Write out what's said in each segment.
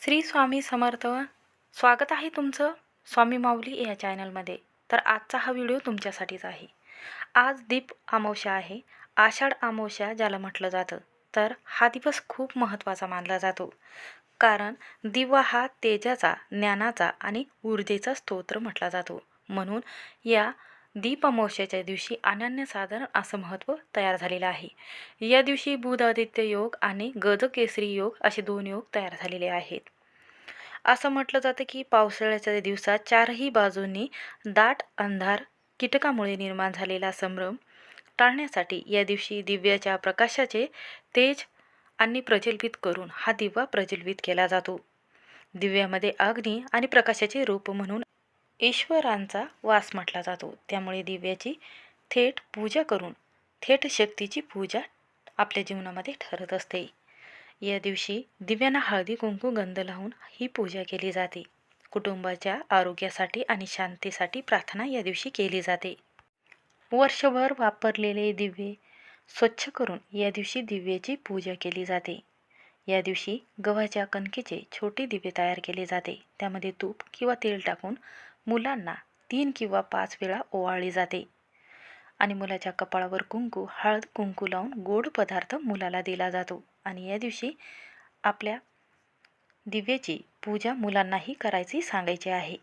श्री स्वामी समर्थ. स्वागत आहे तुमचं स्वामी माऊली या चॅनलमध्ये. तर आजचा हा व्हिडिओ तुमच्यासाठीच आहे. आज दीप अमावस्या आहे. आषाढ अमावस्या ज्याला म्हटलं जातं. तर हा दिवस खूप महत्त्वाचा मानला जातो, कारण दिवा हा तेजाचा, ज्ञानाचा आणि ऊर्जेचा स्तोत्र म्हटला जातो. म्हणून या दीप अमावस्येच्या दिवशी अनन्यसाधारण असं महत्त्व तयार झालेलं आहे. या दिवशी बुध आदित्य योग आणि गजकेसरी योग असे 2 योग तयार झालेले आहेत. असं म्हटलं जातं की पावसाळ्याच्या दिवसात चारही बाजूंनी दाट अंधार कीटकामुळे निर्माण झालेला संभ्रम टाळण्यासाठी या दिवशी दिव्याच्या प्रकाशाचे तेज आणि प्रज्वलित करून हा दिवा प्रज्वलित केला जातो. दिव्यामध्ये अग्नी आणि प्रकाशाचे रूप म्हणून ईश्वरांचा वास म्हटला जातो. त्यामुळे दिव्याची थेट पूजा करून थेट शक्तीची पूजा आपल्या जीवनामध्ये ठरत असते. या दिवशी दिव्यांना हळदी कुंकू गंध लावून ही पूजा केली जाते. कुटुंबाच्या आरोग्यासाठी आणि शांतीसाठी प्रार्थना या दिवशी केली जाते. वर्षभर वापरलेले दिवे स्वच्छ करून या दिवशी दिव्याची पूजा केली जाते. या दिवशी गव्हाच्या कणकेचे छोटे दिवे तयार केले जाते. त्यामध्ये तूप किंवा तेल टाकून मुलांना 3 किंवा 5 वेळा ओवाळले जाते आणि मुलाच्या कपाळावर कुंकू हळद कुंकू लावून गोड पदार्थ मुलाला दिला जातो. आणि या दिवशी आपल्या दिव्याची पूजा मुलांनाही करायची सांगायची आहे.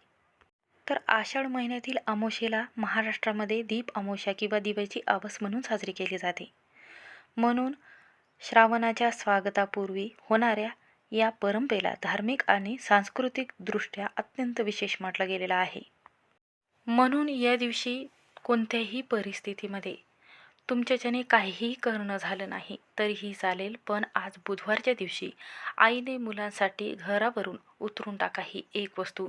तर आषाढ महिन्यातील अमावस्येला महाराष्ट्रामध्ये दीप अमावस्या किंवा दिव्याची आवस म्हणून साजरी केली जाते. म्हणून श्रावणाच्या स्वागतापूर्वी होणाऱ्या या परंपरेला धार्मिक आणि सांस्कृतिक दृष्ट्या अत्यंत विशेष म्हटलं गेलेलं आहे. म्हणून या दिवशी कोणत्याही परिस्थितीमध्ये तुमच्याच्याने काहीही करणं झालं नाही तरीही चालेल, पण आज बुधवारच्या दिवशी आईने मुलांसाठी घरावरून उतरून टाका ही एक वस्तू.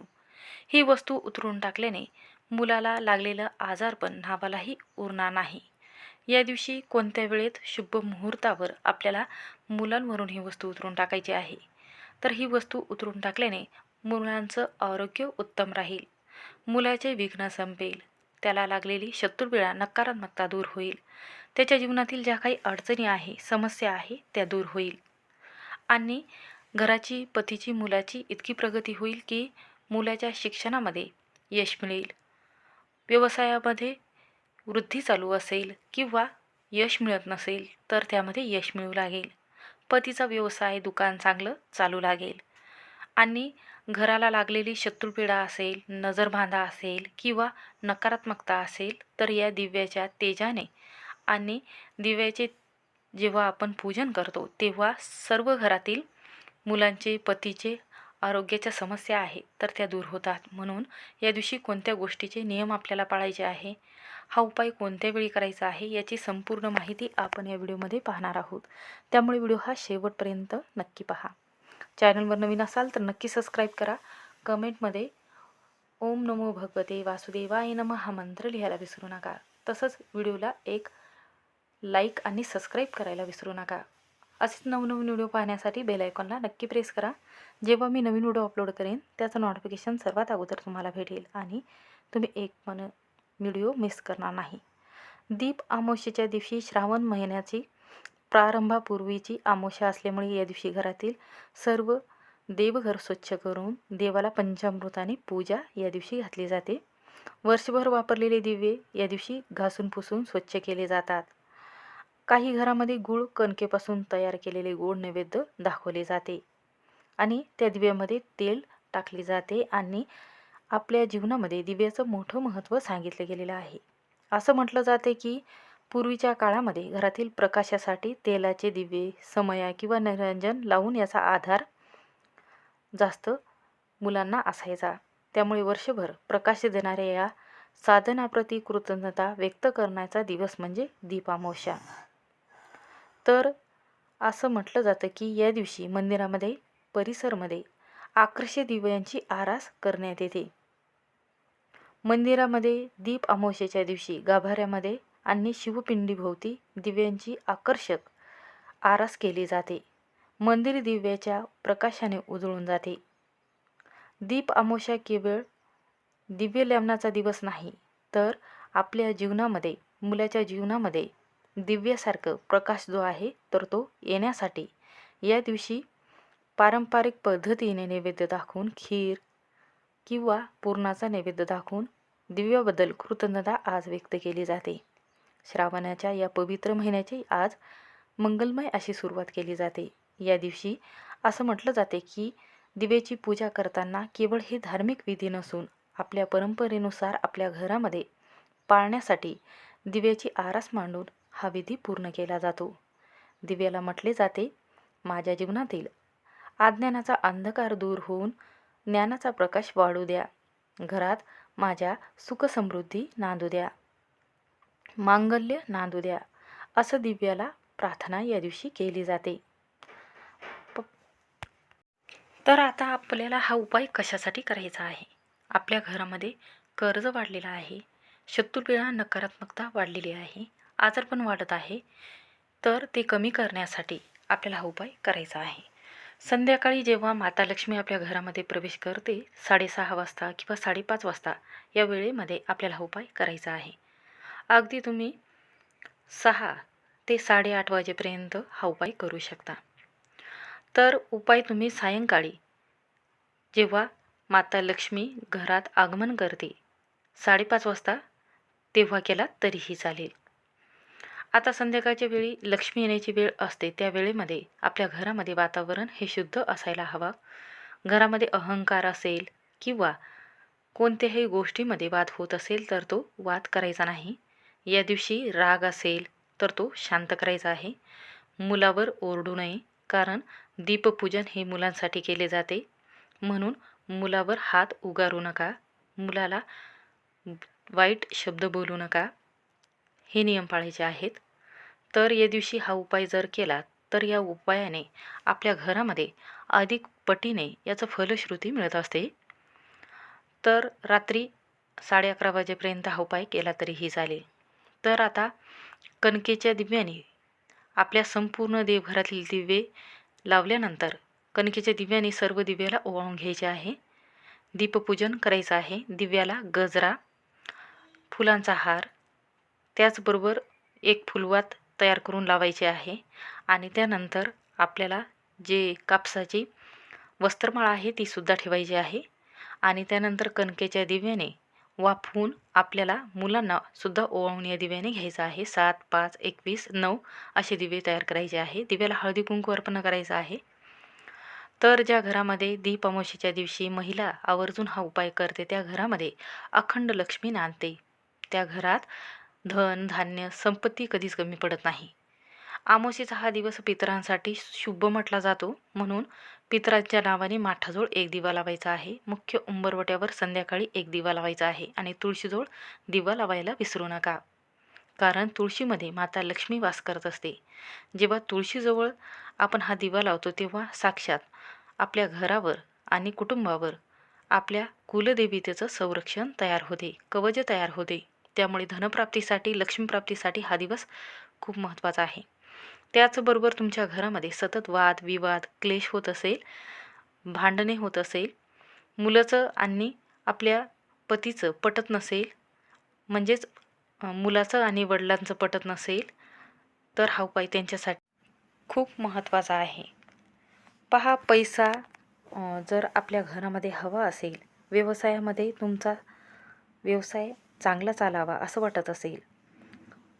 ही वस्तू उतरून टाकल्याने मुलाला लागलेलं आजारपण नावालाही उरणार नाही. या दिवशी कोणत्या वेळेत शुभ मुहूर्तावर आपल्याला मुलांवरून ही वस्तू उतरून टाकायची आहे. तर ही वस्तू उतरून टाकल्याने मुलांचं आरोग्य उत्तम राहील, मुलाचे विघ्न संपेल, त्याला लागलेली शत्रुपीडा नकारात्मकता दूर होईल, त्याच्या जीवनातील ज्या काही अडचणी आहे समस्या आहे त्या दूर होईल आणि घराची पतीची मुलाची इतकी प्रगती होईल की मुलाच्या शिक्षणामध्ये यश मिळेल, व्यवसायामध्ये वृद्धी चालू असेल किंवा यश मिळत नसेल तर त्यामध्ये यश मिळू लागेल, पतीचा व्यवसाय दुकान चांगलं चालू लागेल आणि घराला लागलेली शत्रुपीडा असेल, नजरबाधा असेल किंवा नकारात्मकता असेल तर या दिव्याच्या तेजाने आणि दिव्याचे जेव्हा आपण पूजन करतो तेव्हा सर्व घरातील मुलांचे पतीचे आरोग्याच्या समस्या आहे तर त्या दूर होतात. म्हणून या दिवशी कोणत्या गोष्टीचे नियम आपल्याला पाळायचे आहे, हा उपाय कोणत्या वेळी करायचा आहे याची संपूर्ण माहिती आपण या व्हिडिओमध्ये पाहणार आहोत. त्यामुळे व्हिडिओ हा शेवटपर्यंत नक्की पहा. चॅनलवर नवीन असाल तर नक्की सबस्क्राईब करा. कमेंटमध्ये ओम नमो भगवते वासुदेवाय नमः हा मंत्र लिहायला विसरू नका. तसंच व्हिडिओला एक लाईक आणि सबस्क्राईब करायला विसरू नका. असेच नवनवीन व्हिडिओ पाहण्यासाठी बेल आयकॉनला नक्की प्रेस करा. जेव्हा मी नवीन व्हिडिओ अपलोड करेन त्याचं नोटिफिकेशन सर्वात अगोदर तुम्हाला भेटेल आणि तुम्ही एक पण व्हिडिओ मिस करणार नाही. दीप अमावस्येच्या दिवशी श्रावण महिन्याची प्रारंभापूर्वीची अमावस्या असल्यामुळे या दिवशी घरातील सर्व देवघर स्वच्छ करून देवाला पंचामृताने पूजा या दिवशी घातली जाते. वर्षभर वापरलेले दिवे या दिवशी घासून पुसून स्वच्छ केले जातात. काही घरामध्ये गूळ कणकेपासून तयार केलेले गोड नैवेद्य दाखवले जाते आणि त्या दिव्यामध्ये तेल टाकले जाते आणि आपल्या जीवनामध्ये दिव्याचं मोठं महत्त्व सांगितलं गेलेलं आहे. असं म्हटलं जाते की पूर्वीच्या काळामध्ये घरातील प्रकाशासाठी तेलाचे दिवे, समया किंवा निरंजन लावून याचा आधार जास्त मुलांना असायचा. त्यामुळे वर्षभर प्रकाश देणाऱ्या या साधनाप्रती कृतज्ञता व्यक्त करण्याचा दिवस म्हणजे दीप अमावस्या. तर असं म्हटलं जातं की या दिवशी मंदिरामध्ये परिसरमध्ये आकर्षक दिव्यांची आरास करण्यात येते. मंदिरामध्ये दीप अमावस्येच्या दिवशी गाभाऱ्यामध्ये आणि शिवपिंडीभोवती दिव्यांची आकर्षक आरास केली जाते. मंदिर दिव्याच्या प्रकाशाने उजळून जाते. दीप अमावस्या केवळ दिव्य लावण्याचा दिवस नाही तर आपल्या जीवनामध्ये मुलाच्या जीवनामध्ये दिव्यासारखं प्रकाश जो आहे तर तो येण्यासाठी या दिवशी पारंपरिक पद्धतीने नैवेद्य दाखवून खीर किंवा पुरणाचा नैवेद्य दाखवून दिव्याबद्दल कृतज्ञता आज व्यक्त केली जाते. श्रावणाच्या या पवित्र महिन्याची आज मंगलमय अशी सुरुवात केली जाते. या दिवशी असं म्हटलं जाते की दिव्याची पूजा करताना केवळ हे धार्मिक विधी नसून आपल्या परंपरेनुसार आपल्या घरामध्ये पाळण्यासाठी दिव्याची आरास मांडून हा विधी पूर्ण केला जातो. दिव्याला म्हटले जाते, माझ्या जीवनातील अज्ञानाचा अंधकार दूर होऊन ज्ञानाचा प्रकाश वाढू द्या, घरात माझ्या सुखसमृद्धी नांदू द्या, मांगल्य नांदू द्या, असं दिव्याला प्रार्थना या दिवशी केली जाते. तर आता आपल्याला हा उपाय कशासाठी करायचा आहे? आपल्या घरामध्ये कर्ज वाढलेलं आहे, शत्रुपीडा नकारात्मकता वाढलेली आहे, आजारपण वाढत आहे, तर ते कमी करण्यासाठी आपल्याला हा उपाय करायचा आहे. संध्याकाळी जेव्हा माता लक्ष्मी आपल्या घरामध्ये प्रवेश करते 6:30 वाजता किंवा 5:30 वाजता या वेळेमध्ये आपल्याला हा उपाय करायचा आहे. अगदी तुम्ही 6 ते 8:30 वाजेपर्यंत हा उपाय करू शकता. तर उपाय तुम्ही सायंकाळी जेव्हा माता लक्ष्मी घरात आगमन करते 5:30 वाजता तेव्हा केला तरीही चालेल. आता संध्याकाळच्या वेळी लक्ष्मी येण्याची वेळ असते, त्या वेळेमध्ये आपल्या घरामध्ये वातावरण हे शुद्ध असायला हवा. घरामध्ये अहंकार असेल किंवा कोणत्याही गोष्टीमध्ये वाद होत असेल तर तो वाद करायचा नाही. या दिवशी राग असेल तर तो शांत करायचा आहे. मुलावर ओरडू नये, कारण दीपपूजन हे मुलांसाठी केले जाते, म्हणून मुलावर हात उगारू नका, मुलाला वाईट शब्द बोलू नका, हे नियम पाळायचे आहेत. तर या दिवशी हा उपाय जर केला तर या उपायाने आपल्या घरामध्ये अधिक पटीने याचं फलश्रुती मिळत असते. तर रात्री 11:30 वाजेपर्यंत हा उपाय केला तरीही चालेल. तर आता कणकेच्या दिव्याने आपल्या संपूर्ण देवघरातील दिवे लावल्यानंतर कणकेच्या दिव्याने सर्व दिव्याला ओवाळून घ्यायचे आहे. दीपपूजन करायचं आहे. दिव्याला गजरा, फुलांचा हार, त्याचबरोबर एक फुलवात तयार करून लावायचे आहे. आणि त्यानंतर आपल्याला जे कापसाची वस्त्रमाळा आहे ती सुद्धा ठेवायची आहे. आणि त्यानंतर कणकेच्या दिव्याने वाफवून आपल्याला मुलांना सुद्धा ओवाळून या दिव्याने घ्यायचं आहे. 7, 5, 21, 9 असे दिवे तयार करायचे आहे. दिव्याला हळदी कुंकू अर्पण करायचं आहे. तर ज्या घरामध्ये दीप अमावस्येच्या दिवशी महिला आवर्जून हा उपाय करते त्या घरामध्ये अखंड लक्ष्मी नांदते. त्या घरात धन, धान्य, संपत्ती कधीच कमी पडत नाही. अमावस्येचा हा दिवस पितरांसाठी शुभ म्हटला जातो, म्हणून पितरांच्या नावाने माठाजवळ एक दिवा लावायचा आहे. मुख्य उंबरवट्यावर संध्याकाळी एक दिवा लावायचा आहे आणि तुळशीजवळ दिवा लावायला विसरू नका, कारण तुळशीमध्ये माता लक्ष्मी वास करत असते. जेव्हा तुळशीजवळ आपण हा दिवा लावतो तेव्हा साक्षात आपल्या घरावर आणि कुटुंबावर आपल्या कुलदेवतेचं संरक्षण तयार होते, कवच तयार होते. त्यामुळे धनप्राप्तीसाठी, लक्ष्मीप्राप्तीसाठी हा दिवस खूप महत्त्वाचा आहे. त्याचबरोबर तुमच्या घरामध्ये सतत वाद विवाद, क्लेश होत असेल, भांडणे होत असेल, मुलाचं आणि आपल्या पतीचं पटत नसेल, म्हणजेच मुलाचं आणि वडिलांचं पटत नसेल, तर हा उपाय त्यांच्यासाठी खूप महत्त्वाचा आहे. पहा, पैसा जर आपल्या घरामध्ये हवा असेल, व्यवसायामध्ये तुमचा व्यवसाय चांगला चालावा असं वाटत असेल,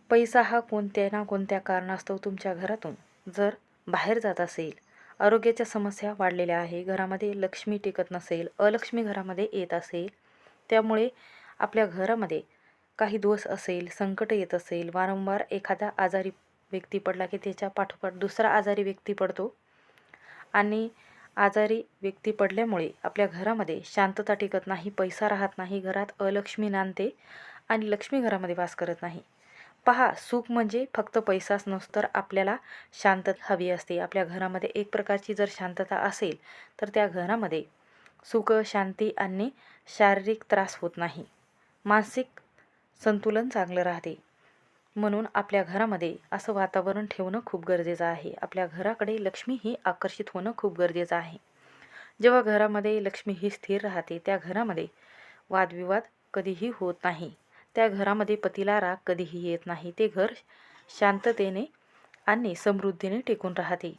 पैसा हा कोणत्या ना कोणत्या कारणास्तव तुमच्या घरातून जर बाहेर जात असेल, आरोग्याच्या समस्या वाढलेल्या आहे, घरामध्ये लक्ष्मी टिकत नसेल, अलक्ष्मी घरामध्ये येत असेल, त्यामुळे आपल्या घरामध्ये काही दोष असेल, संकट येत असेल, वारंवार एखादा आजारी व्यक्ती पडला की त्याच्या पाठोपाठ दुसरा आजारी व्यक्ती पडतो आणि आजारी व्यक्ती पडल्यामुळे आपल्या घरामध्ये शांतता टिकत नाही, पैसा राहत नाही, घरात अलक्ष्मी नांदते आणि लक्ष्मी घरामध्ये वास करत नाही. पहा, सुख म्हणजे फक्त पैसाच नसतो, तर आपल्याला शांतता हवी असते. आपल्या घरामध्ये एक प्रकारची जर शांतता असेल तर त्या घरामध्ये सुख, शांती आणि शारीरिक त्रास होत नाही, मानसिक संतुलन चांगलं राहते. म्हणून आपल्या घरामध्ये असं वातावरण ठेवणं खूप गरजेचं आहे. आपल्या घराकडे लक्ष्मी ही आकर्षित होणं खूप गरजेचं आहे. जेव्हा घरामध्ये लक्ष्मी ही स्थिर राहते त्या घरामध्ये वादविवाद कधीही होत नाही, त्या घरामध्ये पतीला राग कधीही येत नाही, ते घर शांततेने आणि समृद्धीने टिकून राहते.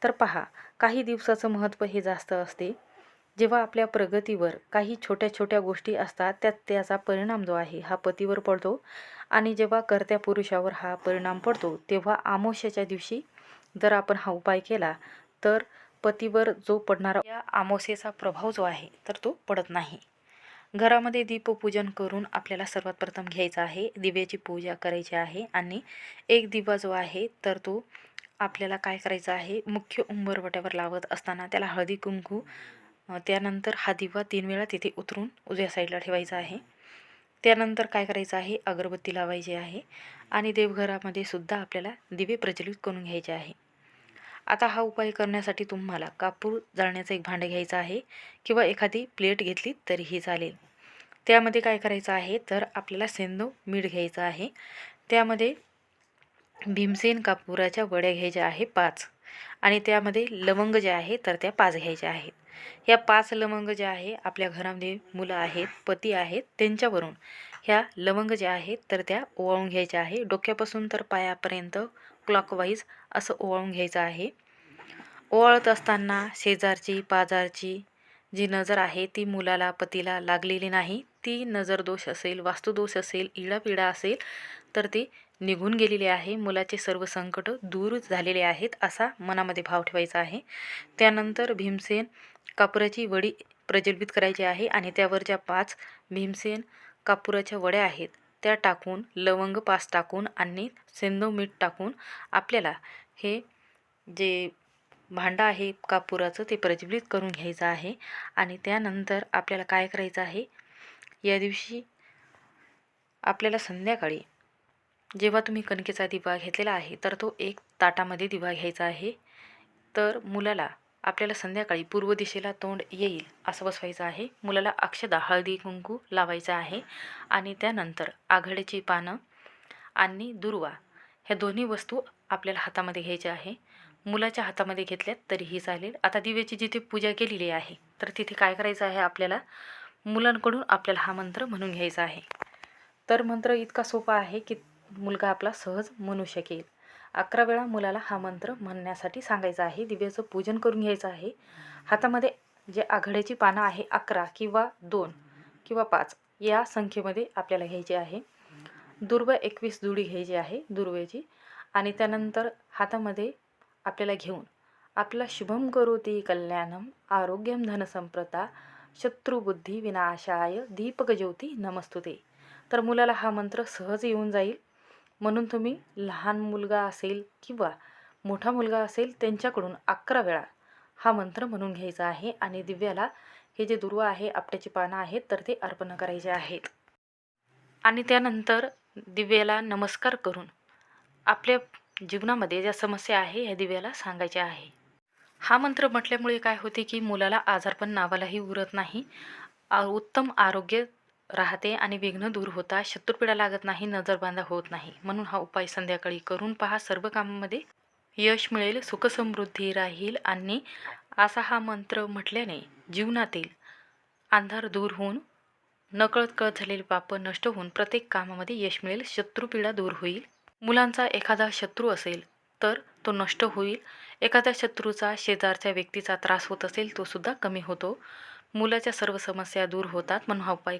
तर पहा, काही दिवसाचं महत्त्व हे जास्त असते. जेव्हा आपल्या प्रगतीवर काही छोट्या छोट्या गोष्टी असतात त्याचा परिणाम जो आहे हा पतीवर पडतो, आणि जेव्हा कर्त्या पुरुषावर हा परिणाम पडतो तेव्हा अमावस्येच्या दिवशी जर आपण हा उपाय केला तर पतीवर जो पडणारा या अमावस्येचा प्रभाव जो आहे तर तो पडत नाही. घरामध्ये दीपपूजन करून आपल्याला सर्वात प्रथम घ्यायचं आहे, दिव्याची पूजा करायची आहे. आणि एक दिवा जो आहे तर तो आपल्याला काय करायचा आहे, मुख्य उंबरवट्यावर लावत असताना त्याला हळदी कुंकू, त्यानंतर हा दिवा 3 वेळा तिथे उतरून उजव्या साईडला ठेवायचा आहे. त्यानंतर काय करायचं आहे, अगरबत्ती लावायची आहे आणि देवघरामध्ये सुद्धा आपल्याला दिवे प्रज्वलित करून घ्यायचे आहे. आता हा उपाय करण्यासाठी तुम्हाला कापूर जाळण्याचं एक भांडं घ्यायचं आहे किंवा एखादी प्लेट घेतली तरीही चालेल. त्यामध्ये काय करायचं आहे तर आपल्याला सेंदव मीठ घ्यायचं आहे. त्यामध्ये भीमसेन कापुराच्या वड्या घ्यायच्या आहे 5, आणि त्यामध्ये लवंग जे आहे तर त्या 5 घ्यायच्या आहेत. ह्या 5 लवंग जे आहे, आपल्या घरामध्ये मुलं आहेत, पती आहेत, त्यांच्यावरून ह्या लवंग ज्या आहेत तर त्या ओवाळून घ्यायच्या आहे. डोक्यापासून तर पायापर्यंत क्लॉकवाईज असं ओवाळून घ्यायचं आहे. ओवाळत असताना शेजारची पाजारची जी नजर आहे ती मुलाला पतीला लागलेली नाही, ती नजर दोष असेल, वास्तुदोष असेल, इडापिडा असेल तर ती निघून गेलेली आहे, मुलाचे सर्व संकट दूर झालेले आहेत असा मनामध्ये भाव ठेवायचा आहे. त्यानंतर भीमसेन कापुराची वडी प्रज्वलित करायची आहे आणि त्यावर ज्या 5 भीमसेन कापुराच्या वड्या आहेत त्या टाकून, लवंग 5 टाकून आणि सेंदव मीठ टाकून आपल्याला हे जे भांडं आहे कापुराचं ते प्रज्वलित करून घ्यायचं आहे. आणि त्यानंतर आपल्याला काय करायचं आहे, या दिवशी आपल्याला संध्याकाळी जेव्हा तुम्ही कणकेचा दिवा घेतलेला आहे तर तो एक ताटामध्ये दिवा घ्यायचा आहे. तर मुलाला आपल्याला संध्याकाळी पूर्व दिशेला तोंड येईल असं बसवायचं आहे. मुलाला अक्षदा हळदी कुंकू लावायचं आहे आणि त्यानंतर आघाडीची पानं आणि दुर्वा ह्या दोन्ही वस्तू आपल्याला हातामध्ये घ्यायच्या आहे. मुलाच्या हातामध्ये घेतल्यात तरीही चालेल. आता दिव्याची जिथे पूजा केलेली आहे तर तिथे काय करायचं आहे, आपल्याला मुलांकडून आपल्याला हा मंत्र म्हणून घ्यायचा आहे. तर मंत्र इतका सोपा आहे की मुलगा आपला सहज म्हणू शकेल. 11 वेळा मुलाला हा मंत्र म्हणण्यासाठी सांगायचा आहे. दिव्याचं पूजन करून घ्यायचं आहे. हातामध्ये जे आघाड्याची पानं आहे 11 किंवा 2 किंवा 5 या संख्येमध्ये आपल्याला घ्यायची आहे. दुर्वा 21 जुडी घ्यायची आहे दुर्वेची. आणि त्यानंतर हातामध्ये आपल्याला घेऊन आपला शुभम करोति कल्याणम आरोग्यम धनसंप्रदा शत्रुबुद्धी विनाशाय दीपकज्योती नमस्तुते. तर मुलाला हा मंत्र सहज येऊन जाईल, म्हणून तुम्ही लहान मुलगा असेल किंवा मोठा मुलगा असेल त्यांच्याकडून 11 वेळा हा मंत्र म्हणून घ्यायचा आहे. आणि दिव्याला हे जे दुर्वा आहे, आपट्याची पानं आहेत तर ते अर्पण करायचे आहेत. आणि त्यानंतर दिव्याला नमस्कार करून आपल्या जीवनामध्ये ज्या समस्या आहे ह्या दिव्याला सांगायच्या आहे. हा मंत्र म्हटल्यामुळे काय होते की मुलाला आजारपण नावालाही उरत नाही, उत्तम आरोग्य राहते आणि विघ्न दूर होता, शत्रुपीडा लागत नाही, नजरबांधा होत नाही. म्हणून हा उपाय संध्याकाळी करून पहा, सर्व कामामध्ये यश मिळेल, सुखसमृद्धी राहील. आणि असा हा मंत्र म्हटल्याने जीवनातील अंधार दूर होऊन नकळत कळत झालेले पाप नष्ट होऊन प्रत्येक कामामध्ये यश मिळेल, शत्रुपीडा दूर होईल. मुलांचा एखादा शत्रू असेल तर तो नष्ट होईल. एखाद्या शत्रूचा शेजारच्या व्यक्तीचा त्रास होत असेल तो सुद्धा कमी होतो. मुलाच्या सर्व समस्या दूर होतात. म्हणून हा उपाय